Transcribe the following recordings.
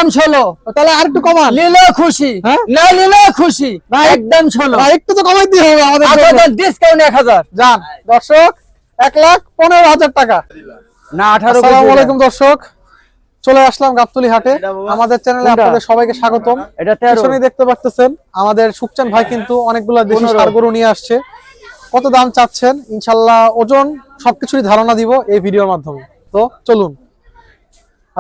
একদম 16। তাহলে আর একটু কমান, নিলেও খুশি, না নিলেও খুশি, একদম 16। একটু তো কমাই দিতে হবে আমাদের ডিসকাউন্ট 1000 জান। দর্শক 1,15,000 টাকা না 18। আসসালামু আলাইকুম দর্শক, চলে আসলাম গাবতলী হাটে। আমাদের চ্যানেলে আপনাদের সবাইকে স্বাগতম। পিছনে দেখতে পাচ্ছেন আমাদের সুকচান ভাই কিন্তু অনেকগুলো দেশি ষাঁড় গরু নিয়ে আসছে। কত দাম চাচ্ছেন ইনশাআল্লাহ ওজন সবকিছুই ধারণা দিব এই ভিডিওর মাধ্যমে। তো চলুন।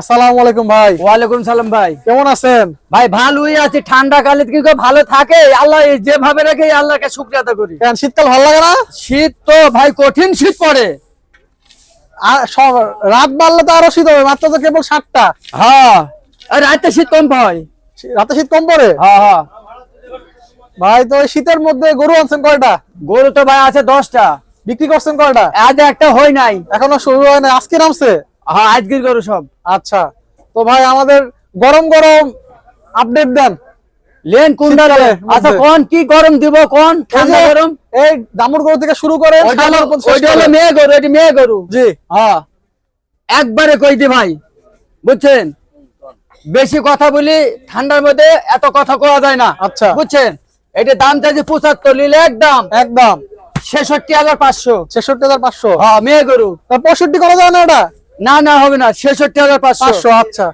আসসালামু আলাইকুম ভাই। ওয়ালাইকুম সালাম ভাই, কেমন আছেন? ভাই ভালোই আছি। ঠান্ডা কালে কি ভালো থাকে আল্লাহ যেভাবে রাখে আল্লাহকে শুকরিয়া আদা করি। কেন শীতকাল ভালো লাগে না? শীত তো ভাই কঠিন শীত পড়ে। রাত বাড়লে তো আরো শীত হবে, মাত্র তো কেবল 7টা। হ্যাঁ, রাতে শীত কম হয়, রাতে শীত কম পড়ে। হ্যাঁ ভাই তো শীতের মধ্যে গরু আনছেন কয়টা? গরু তো ভাই আছে 10টা। বিক্রি করছেন কয়টা? আজ একটা হয় নাই, এখনো শুরু হয় না, আজকে নামছে। হ্যাঁ আজকের গরু সব। আচ্ছা, তো ভাই আমাদের গরম গরম আপডেট দেন। লেন কোনটা? আচ্ছা কোন কি গরম দিব? কোন ঠান্ডা গরম? এই দামুর গরু থেকে শুরু করেন। ওইটা হলো মেয়ে গরু, এটি মেয়ে গরু। জি হ্যাঁ, একবারে কই দি ভাই, বুঝছেন? বেশি কথা বলি ঠান্ডার মধ্যে, এত কথা কোয়া যায় না। আচ্ছা বুঝছেন, এটা দাম চাইছে 75, নিলে একদম একদম 66,500। 66,500। হ্যাঁ মেয়ে গরু। তা 65 করা যায় না? এটা না না হবে না, 66,500। আচ্ছা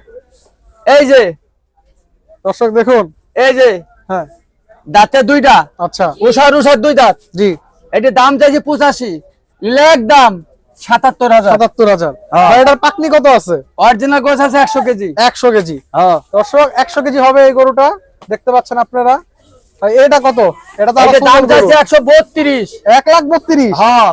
এই যে দর্শক দেখুন, এই যে হ্যাঁ দাঁতে 2টা। আচ্ছা উষার 2 দাঁত। জি, এটি দাম চাইছে 85, নিলে একদম 77,000। 77,000। ভাই এটার পাকনি কত আছে? অরিজিনাল গোছ আছে 100 কেজি। 100 কেজি। হ্যাঁ দর্শক 100 কেজি হবে এই গরুটা, দেখতে পাচ্ছেন আপনারা। ভাই এটা কত? এটা তো এটা দাম চাইছে 132। 1,32,000। হ্যাঁ,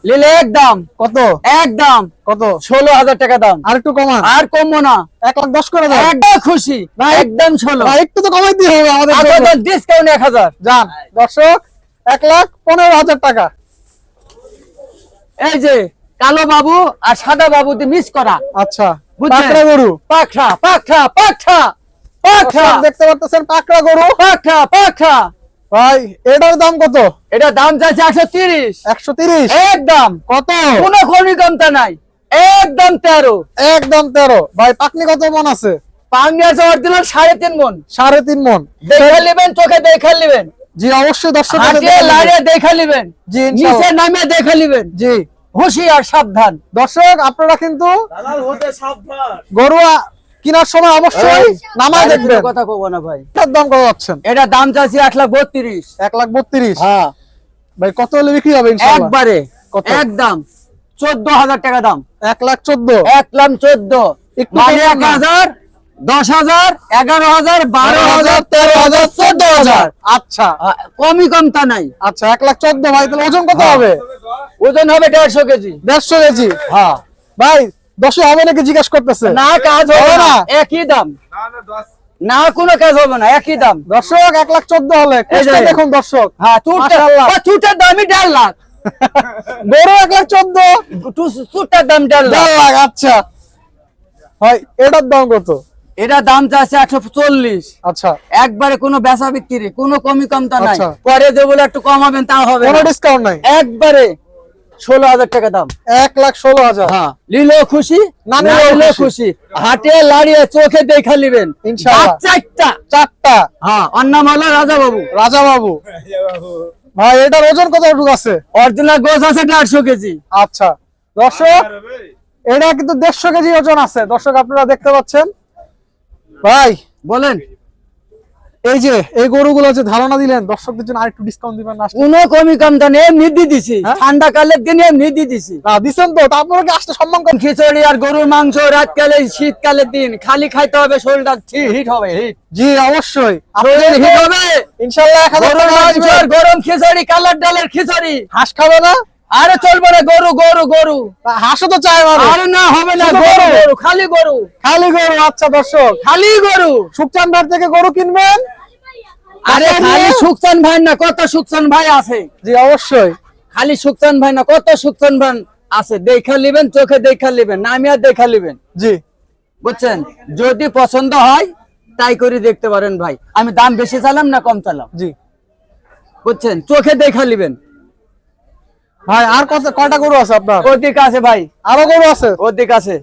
নিলে একদম কত? একদম কত? 16,000 টাকা দাম। আর একটু কমান, আর কমবো না, 1,10,000 করে দেন। একদম খুশি, একদম 16। ভাই একটু তো কমাই দিতে হবে আমাদের জন্য। ডিসকাউন্ট 1000 জান। দর্শক 1,15,000 টাকা। এই যে কালো বাবু আর সাদা বাবু দিয়ে মিস করা। আচ্ছা, বুঝছেন? পাকড়া গরু। পাখা পাখা পাখা পাখা দর্শক দেখতে পাচ্ছেন পাকড়া গরু। পাখা পাখা। ভাই এটার দাম কত? এটা দাম চাইছে 130। 130। একদম কত? কোনো কমতা নাই, একদম 13। একদম 13। ভাই পাকনি কত মন আছে? পাঙ্গি আছে অরিজিনাল 3.5 মন। 3.5 মন। দেখা নেবেন, চোখে দেখা নেবেন। জি অবশ্যই দর্শক হাতে লাড়িয়ে দেখা নেবেন, জি নিচে ইনশাআল্লাহ। নামিয়ে দেখা নেবেন। জি হুঁশিয়ার সাবধান। দর্শক আপনারা কিন্তু গরু কেনার সময় অবশ্যই নামায় দেখবেন। কথা কব না ভাই। এটার দাম কত যাচ্ছেন? এটা দাম চাইছি 1,32,000। 1,32,000। হ্যাঁ ভাই কত হলে বিক্রি হবে ইনশাআল্লাহ? একবারে কত? একদম 14,000 টাকা দাম। 1,14,000। 1,14,000 একটু মানে কম না। 1,000, 10,000, 11,000, 12,000, 13,000, 14,000। আচ্ছা কমই কম তা নাই। আচ্ছা 1,14,000। ভাই তাহলে ওজন কত হবে? ওজন হবে 150 কেজি। 150 কেজি। হ্যাঁ, ভাই 10 হবে নাকি জিজ্ঞেস করতেছে? না কাজ হবে না, একই দাম। না কোনো কাজ হবে না, একই দাম। দর্শক 1,14,000 হলে কোষ্টা দেখুন দর্শক। হ্যাঁ মাশাআল্লাহ। চুটার দামই 1.5 লাখ। গরু 1,14,000। চুটার দাম 1.5 লাখ। 1.5 লাখ। আচ্ছা ভাই এটার দাম কত? এটা দাম চাচ্ছে 140। আচ্ছা একবারে কোনো বেচা বিক্রি, কোনো কমি কমতা নাই। আচ্ছা। পরে যে বলে একটু কমাবেন তা হবে কোনো না। ডিসকাউন্ট নাই। একবারে 16,000 টাকা দাম। 1,16,000। হ্যাঁ, নিলেও খুশি, না না নিলেও নিলেও খুশি। খুশি। হাটে লাড়িয়ে চোখে দেখা নিবেন ইনশাআল্লাহ। 4টা। 4টা। হ্যাঁ, ওর নাম হলো রাজা বাবু। রাজা বাবু। ভাই এটার ওজন কতটুকু আছে? অরিজিনাল গোছ আছে 150 কেজি। আচ্ছা দর্শক এটা কিন্তু 150 কেজি ওজন আছে। দর্শক আপনারা দেখতে পাচ্ছেন। ভাই বলেন, এই যে এই গরুগুলো যে ধারণা দিলেন দর্শকদের জন্য আরেকটু ডিসকাউন্ট দিবেন না? কোনো কমি কমতা নেই, এমনি দিয়ে দিছি। ঠান্ডা কালের দিনে এমনি দিয়ে দিছি। না দিছেন তো, তারপরে কি আসতে সম্মান করেন? খিচুড়ি আর গরুর মাংস রাতকালে, শীতকালের দিন খালি খাইতে হবে, শরীরটা হিট হবে, হিট। জি অবশ্যই শরীর হিট হবে ইনশাআল্লাহ। 1000 গরুর টাকা মাংস আর গরম খিচুড়ি, কালার ডালের খিচুড়ি। হাঁস খাবে না? আরে চলবে না, গরু গরু গরু। হাঁসও তো চাই মানে। আরে না হবে না, শুধু গরু গরু। গরু, খালি গরু, খালি গরু। আচ্ছা দর্শক খালি গরু। সুকচান ভাই থেকে গরু কিনবেন। আরে খালি সুকচান ভাই না, কত সুকচান ভাই আছে। জি অবশ্যই। খালি সুকচান ভাই না, কত সুকচান ভাই আছে। দেখা লিবেন, চোখে দেখা লিবেন, নামিয়া দেখা লিবেন। জি বুঝছেন? যদি পছন্দ হয় তাই করে দেখতে পারেন ভাই। আমি দাম বেশি চালাম না কম চালাম, জি বুঝছেন? চোখে দেখা লিবেন। ভাই আর কয়টা গরু আছে আপনার? ওদিক আছে ভাই, আরো গরু আছে? ওদিক আছে।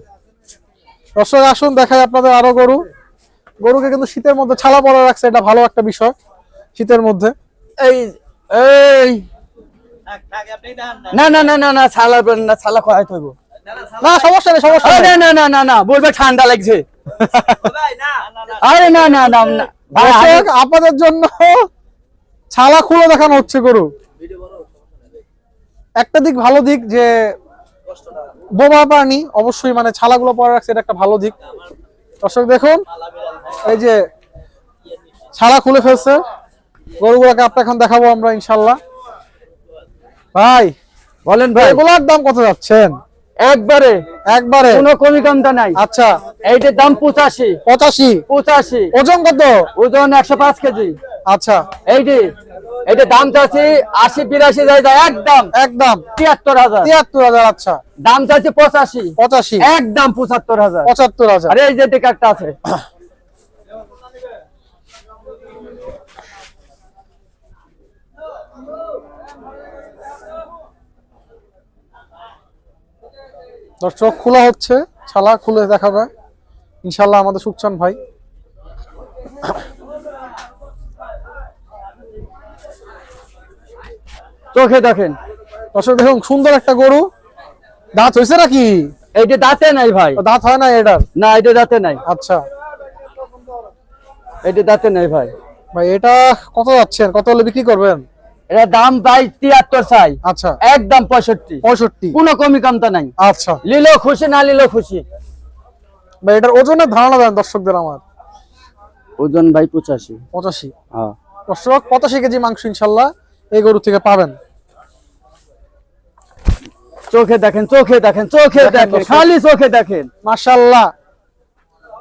দর্শক আসুন দেখাই আপনাদের আরো গরু। গরুকে কিন্তু শীতের মধ্যে ছালা পরা রাখছে, এটা ভালো একটা বিষয় শীতের মধ্যে। এই এই না না না না না ছালা না, ছালা খাওয়াই থইব না, সমস্যা নেই, সমস্যা আরে নেই। না না না না বলবে ঠান্ডা লাগছে আরে না না না না ভাই দর্শক, আপনাদের জন্য ছালা খুলে দেখানো হচ্ছে গরু। একটা দিক ভালো দিক যে বোবা প্রাণী, অবশ্যই মানে ছালাগুলো পরে রাখছে, এটা একটা ভালো দিক। দর্শক দেখুন, এই যে ছালা খুলে ফেলছে গরুগুলোকে, আপনাকে এখন দেখাবো আমরা ইনশাল্লাহ। ভাই বলেন ভাই এগুলার দাম কত যাচ্ছেন? একবারে একবারে কোনো কমি কমতা নাই। আচ্ছা, এইটার দাম 85 85। 85 ওজন কত? ওজন 105 কেজি। আচ্ছা, এইটা দাম চাচ্ছি 80 82 যায় যায় একদম একদম 73,000। 73,000। আচ্ছা, দাম চাচ্ছি 85 85, একদম 75,000। 75,000। আরে এই যে দিকে একটা আছে দর্শক খোলা হচ্ছে, ছালা খুলে দেখাবে ইনশাল্লাহ আমাদের সুকচান ভাই। চোখে দেখেন। দর্শক দেখুন, সুন্দর একটা গরু। দাঁত হয়েছে নাকি? এইটা দাঁতে নাই ভাই, ও, দাঁত হয় না এটার? না এটা দাঁতে নাই, আচ্ছা এটা দাঁতে নাই ভাই। ভাই, এটা কত যাচ্ছেন, কত হলে বিক্রি করবেন? এটা দাম ভাই 73 চাই, আচ্ছা, একদম 65, 65। কোনো কমি কমতা নাই। আচ্ছা নিলেও খুশি, না নিলেও খুশি। ভাই, এটার ওজনের ধারণা দেন দর্শকদের আমার। ওজন ভাই 85। 85। হ্যাঁ দর্শক 85 কেজি মাংস ইনশাল্লাহ এই গরু থেকে পাবেন। চোখে দেখেন, চোখে দেখেন, চোখে দেখেন দেখেন, দর্শক। খালি চোখে দেখেন। মাশাআল্লাহ,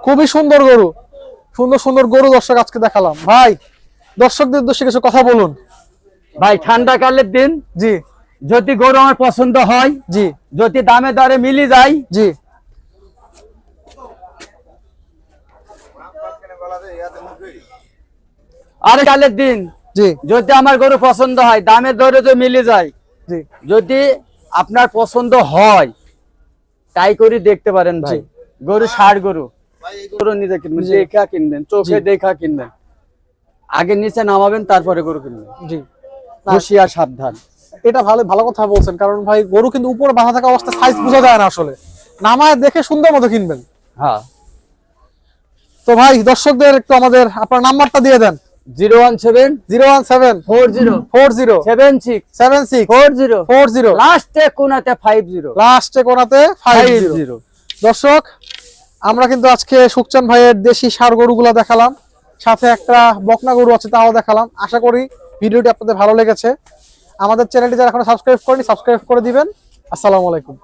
খুবই সুন্দর গরু, সুন্দর সুন্দর গরু দর্শক আজকে দেখালাম। ভাই দর্শকদের উদ্দেশ্যে কিছু কথা বলুন। ভাই ঠান্ডা কালের দিন, জি যদি গরু আমার পছন্দ হয়, জি যদি দামে দরে মিলি যায়, জি আর কালের দিন জি যদি আমার গরু পছন্দ হয়, দামে দরে যদি মিলে যায়, জি যদি আপনার পছন্দ হয়, তাই করে দেখতে পারেন ভাই। জি। গরু ষাড় গরু, গরু নিজে কিনবেন, জি। দেখা কিনবেন, চোখে জি। দেখা কিনবেন, আগে নিচে নামাবেন, তারপরে গরু কিনবেন। জি হুঁশিয়ার সাবধান। এটা ভালো ভালো কথা বলছেন, কারণ ভাই গরু কিন্তু উপরে বাঁধা থাকা অবস্থায় সাইজ বোঝা যায় না, আসলে নামায় দেখে সুন্দর মতো কিনবেন। হ্যাঁ, তো ভাই দর্শকদের একটু আমাদের আপনার নাম্বারটা দিয়ে দেন। 017 017 40 40 76 76 40 40 লাস্টে কোনাতে 50 লাস্টে কোনাতে 50। 50। দর্শক, আমরা কিন্তু আজকে সুকচান ভাইয়ের দেশি ষাঁড় গরুগুলো দেখালাম, সাথে একটা বকনা গরু আছে তাও দেখালাম। আশা করি ভিডিওটি আপনাদের ভালো লেগেছে। আমাদের চ্যানেলটি যারা এখনো সাবস্ক্রাইব করেনি, সাবস্ক্রাইব করে দিবেন। আসসালামু আলাইকুম।